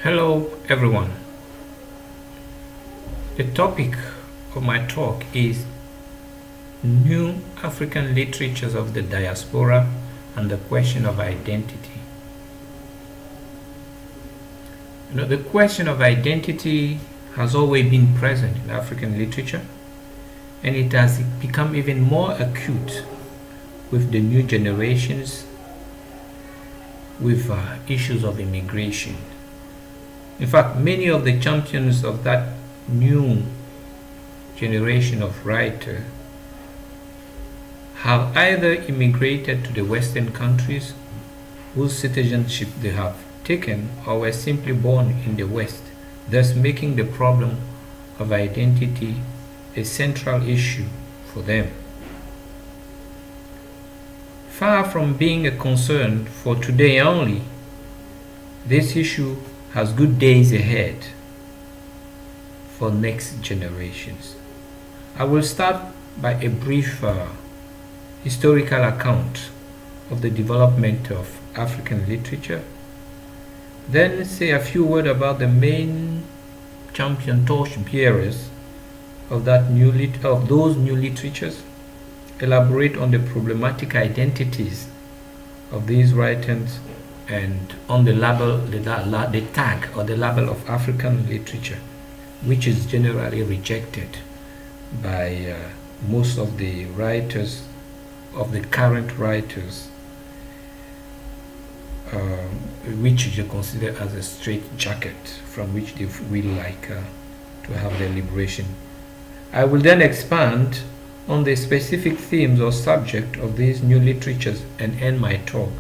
Hello everyone. The topic of my talk is New African Literatures of the Diaspora and the Question of Identity. The question of identity has always been present in African literature, and it has become even more acute with the new generations, with issues of immigration. In fact, many of the champions of that new generation of writers have either immigrated to the Western countries whose citizenship they have taken, or were simply born in the West, thus making the problem of identity a central issue for them. Far from being a concern for today only, this issue has good days ahead for next generations. I will start by a brief historical account of the development of African literature, then say a few words about the main champion torchbearers of those new literatures, elaborate on the problematic identities of these writers, and on the tag or the label of African literature, which is generally rejected by most of the writers, of the current writers, which you consider as a straitjacket from which they will like to have their liberation. I will then expand on the specific themes or subject of these new literatures and end my talk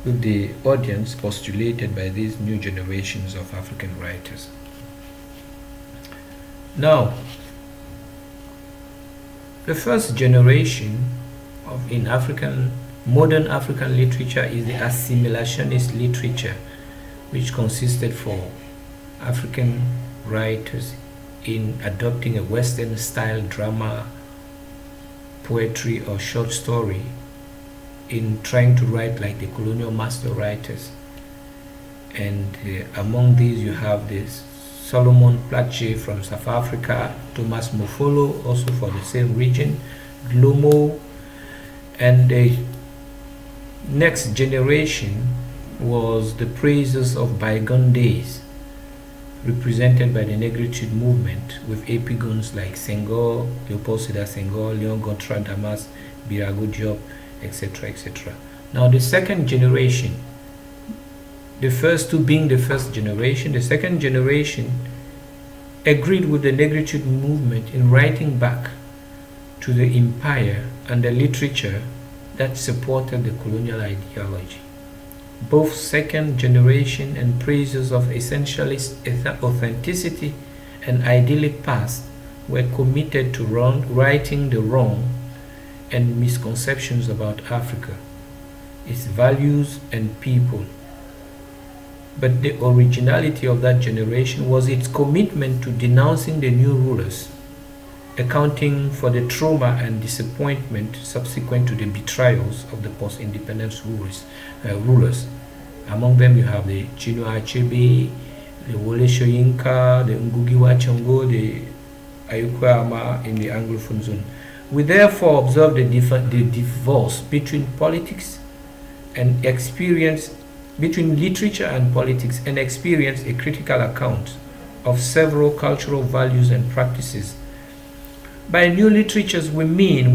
with the audience postulated by these new generations of African writers. Now, the first generation in modern African literature is the assimilationist literature, which consisted for African writers in adopting a Western style drama, poetry, or short story, in trying to write like the colonial master writers. And among these you have this Solomon Plaatje from South Africa, Thomas Mofolo also for the same region, Glomo, and the next generation was the praises of bygone days, represented by the Negritude movement with epigons like Senghor, Leopold Sedar Senghor, Leon Gontran Damas, Birago Diop, etc., etc. Now the second generation, the first two being the first generation, the second generation agreed with the Negritude movement in writing back to the empire and the literature that supported the colonial ideology. Both second generation and praises of essentialist authenticity and idyllic past were committed to righting the wrong and misconceptions about Africa, its values and people. But the originality of that generation was its commitment to denouncing the new rulers, accounting for the trauma and disappointment subsequent to the betrayals of the post-independence rulers. Among them you have the Chinua Achebe, the Wole Soyinka, the Ngugi wa Thiong'o, the Ayukwe Ama in the Anglophone zone. We therefore observe the divorce between politics and experience, between literature and politics, and experience a critical account of several cultural values and practices. By new literatures we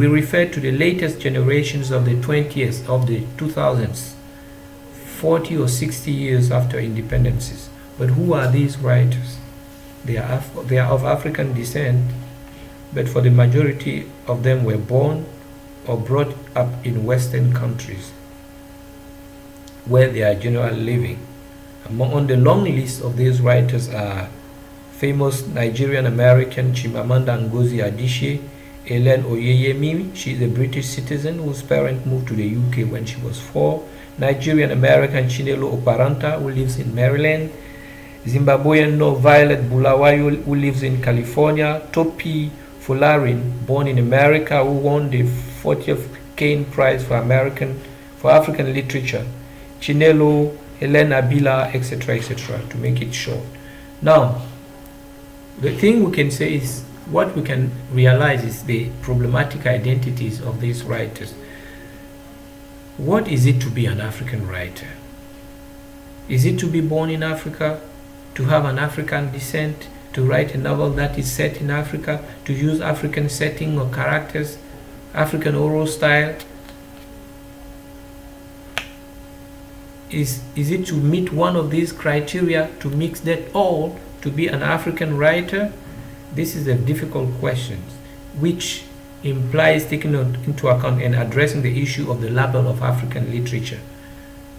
refer to the latest generations of the 20th, of the 2000s, 40 or 60 years after independences. But who are these writers? They are of African descent, but for the majority of them were born or brought up in Western countries where they are generally living. On the long list of these writers are famous Nigerian American Chimamanda Ngozi Adichie, Ellen Oyeyemi. She is a British citizen whose parents moved to the UK when she was 4. Nigerian American Chinelo Oparanta, who lives in Maryland. Zimbabwean Violet Bulawayo, who lives in California. Topi Folarin, born in America, who won the 40th Kane Prize for African literature. Chinelo Helena Bila, etc., etc., to make it short. Now, the thing we can say is, what we can realize is the problematic identities of these writers. What is it to be an African writer? Is it to be born in Africa, to have an African descent, to write a novel that is set in Africa, to use African setting or characters, African oral style? Is it to meet one of these criteria, to mix that all, to be an African writer? This is a difficult question, which implies taking into account and addressing the issue of the label of African literature.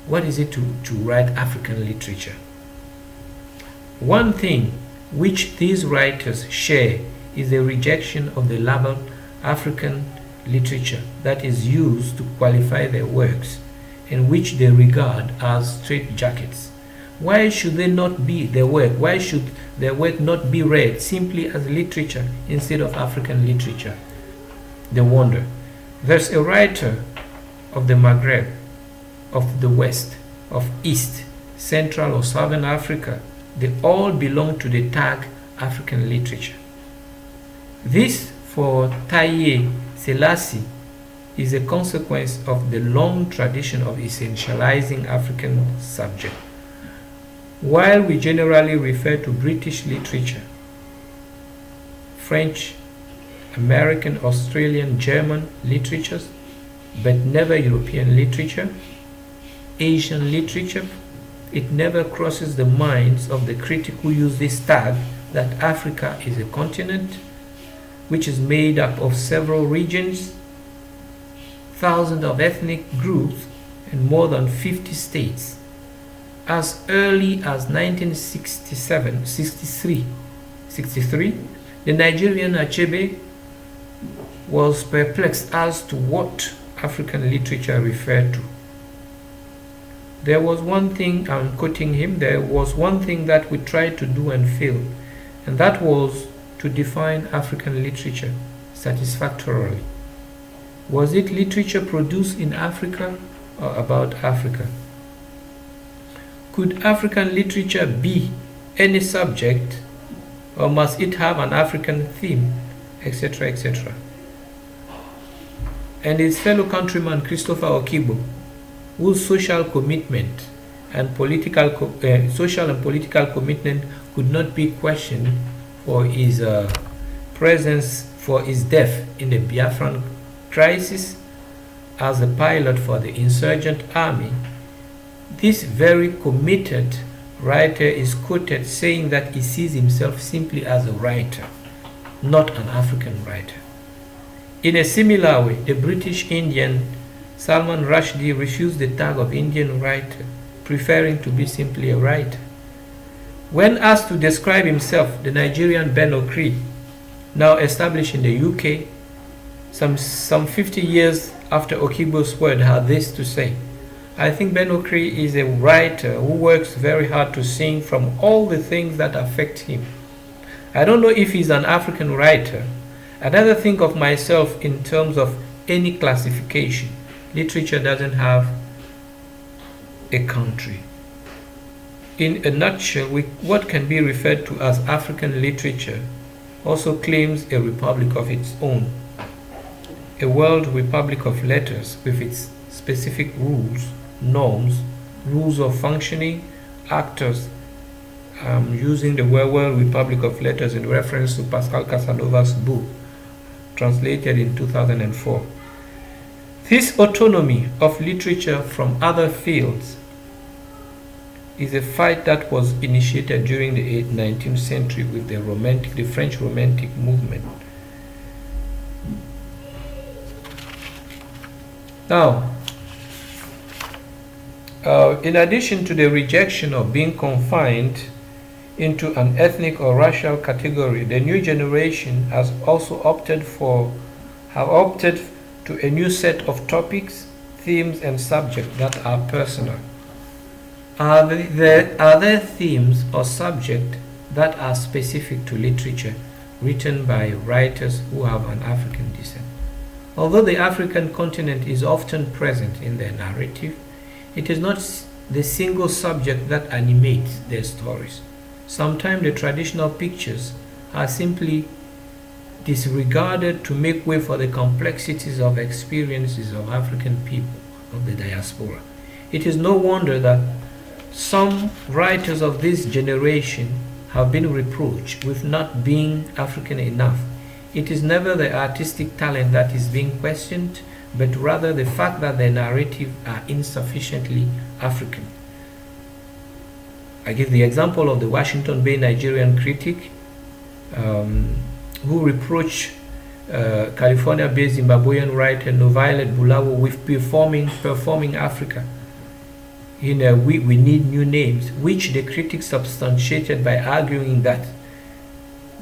What is it to write African literature? One thing which these writers share is the rejection of the label African literature that is used to qualify their works, and which they regard as straitjackets. Why should they not be their work? Why should their work not be read simply as literature instead of African literature? They wonder. There's a writer of the Maghreb, of the West, of East, Central or Southern Africa. They all belong to the tag African literature. This, for Taye Selassie, is a consequence of the long tradition of essentializing African subject. While we generally refer to British literature, French, American, Australian, German literatures, but never European literature, Asian literature, it never crosses the minds of the critic who use this tag that Africa is a continent which is made up of several regions, thousands of ethnic groups, and more than 50 states. As early as 1963, the Nigerian Achebe was perplexed as to what African literature referred to. There was one thing, I'm quoting him, there was one thing that we tried to do and failed, and that was to define African literature satisfactorily. Was it literature produced in Africa or about Africa? Could African literature be any subject, or must it have an African theme, etc., etc.? And his fellow countryman Christopher Okibo, whose social commitment and political commitment could not be questioned for his presence, for his death in the Biafran crisis as a pilot for the insurgent army. This very committed writer is quoted saying that he sees himself simply as a writer, not an African writer. In a similar way, the British Indian Salman Rushdie refused the tag of Indian writer, preferring to be simply a writer. When asked to describe himself, the Nigerian Ben Okri, now established in the UK, some 50 years after Okibo's word, had this to say: I think Ben Okri is a writer who works very hard to sing from all the things that affect him. I don't know if he's an African writer. I never think of myself in terms of any classification. Literature doesn't have a country. In a nutshell, what can be referred to as African literature also claims a republic of its own, a world republic of letters with its specific rules, norms, rules of functioning, actors. Using the World Republic of Letters in reference to Pascal Casanova's book, translated in 2004. This autonomy of literature from other fields is a fight that was initiated during the 19th century with the French Romantic movement. Now, in addition to the rejection of being confined into an ethnic or racial category, the new generation has also opted to a new set of topics, themes, and subjects that are personal. Are there themes or subjects that are specific to literature written by writers who have an African descent? Although the African continent is often present in their narrative, it is not the single subject that animates their stories. Sometimes the traditional pictures are simply disregarded to make way for the complexities of experiences of African people of the diaspora. It is no wonder that some writers of this generation have been reproached with not being African enough. It is never the artistic talent that is being questioned, but rather the fact that their narrative are insufficiently African. I give the example of the Washington-based Nigerian critic who reproached California-based Zimbabwean writer Noviolet Bulawo with performing Africa in We Need New Names, which the critic substantiated by arguing that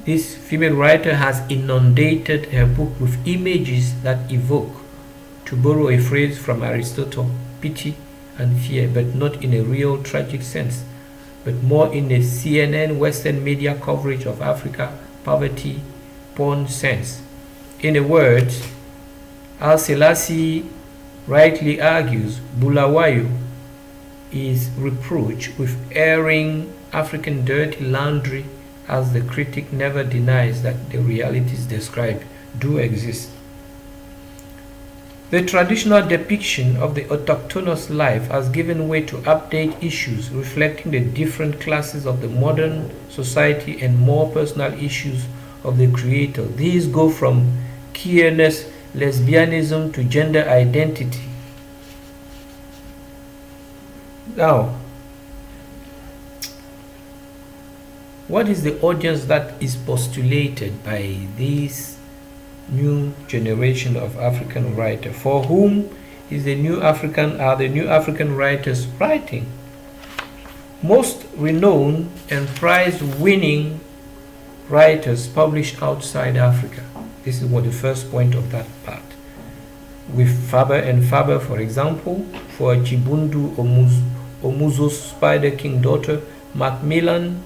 this female writer has inundated her book with images that evoke, to borrow a phrase from Aristotle, pity and fear, but not in a real tragic sense, but more in a CNN Western media coverage of Africa, poverty, porn sense. In a word, Al-Selassie rightly argues Bulawayo is reproached with airing African dirty laundry, as the critic never denies that the realities described do exist. The traditional depiction of the autochthonous life has given way to update issues reflecting the different classes of the modern society and more personal issues of the creator. These go from queerness, lesbianism to gender identity. Now, what is the audience that is postulated by this new generation of African writers? For whom are the new African writers writing? Most renowned and prize-winning writers publish outside Africa. This is what the first point of that part. With Faber and Faber, for example, for Chibundu Omuzo's Spider King daughter, Macmillan,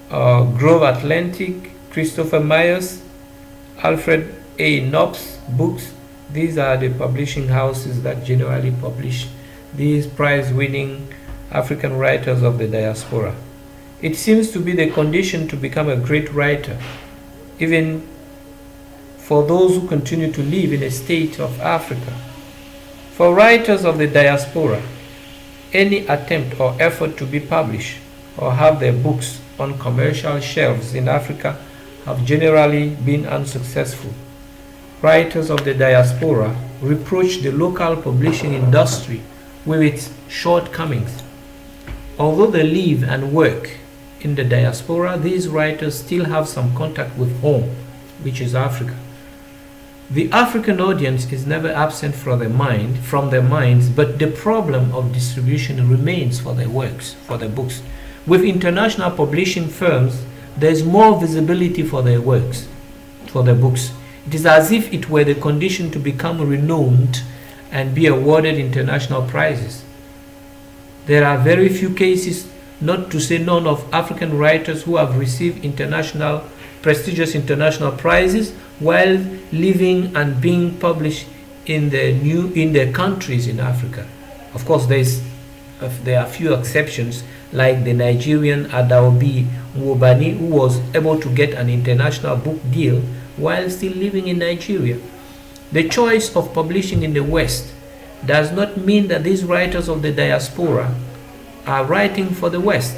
Grove Atlantic, Christopher Myers, Alfred A. Knopf's books. These are the publishing houses that generally publish these prize-winning African writers of the diaspora. It seems to be the condition to become a great writer, even for those who continue to live in a state of Africa. For writers of the diaspora, any attempt or effort to be published or have their books on commercial shelves in Africa have generally been unsuccessful. Writers of the diaspora reproach the local publishing industry with its shortcomings. Although they live and work in the diaspora, these writers still have some contact with home, which is Africa. The African audience is never absent from their minds, but the problem of distribution remains for their works, for their books. With international publishing firms, there is more visibility for their works, for their books. It is as if it were the condition to become renowned and be awarded international prizes. There are very few cases, not to say none, of African writers who have received prestigious international prizes while living and being published in their countries in Africa. Of course, there are few exceptions, like the Nigerian Adaobi Nwobani, who was able to get an international book deal while still living in Nigeria. The choice of publishing in the West does not mean that these writers of the diaspora are writing for the West.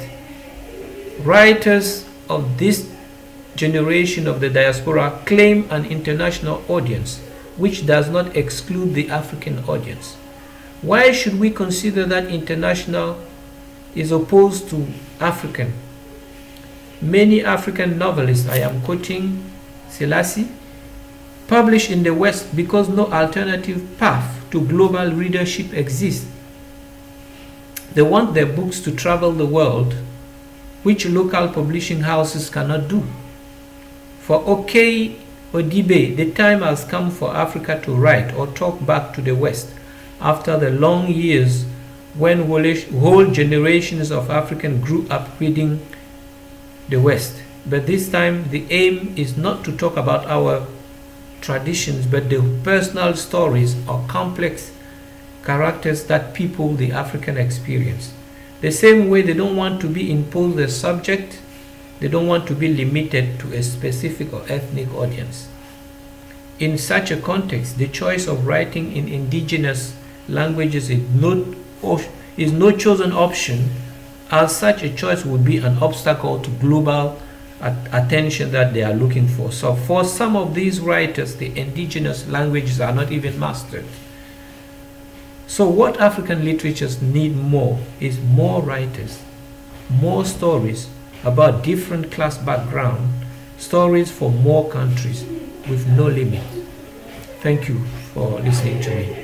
Writers of this generation of the diaspora claim an international audience, which does not exclude the African audience. Why should we consider that international is opposed to African? Many African novelists, I am quoting Selassie, publish in the West because no alternative path to global readership exists. They want their books to travel the world, which local publishing houses cannot do. For OK Odibe, the time has come for Africa to write or talk back to the West after the long years when whole generations of Africans grew up reading the West. But this time the aim is not to talk about our traditions, but the personal stories or complex characters that people the African experience. The same way they don't want to be imposed a subject, they don't want to be limited to a specific or ethnic audience. In such a context, the choice of writing in indigenous languages is no chosen option, as such a choice would be an obstacle to global attention that they are looking for. So for some of these writers, the indigenous languages are not even mastered. So what African literatures need more is more writers, more stories about different class background, stories for more countries with no limit. Thank you for listening to me.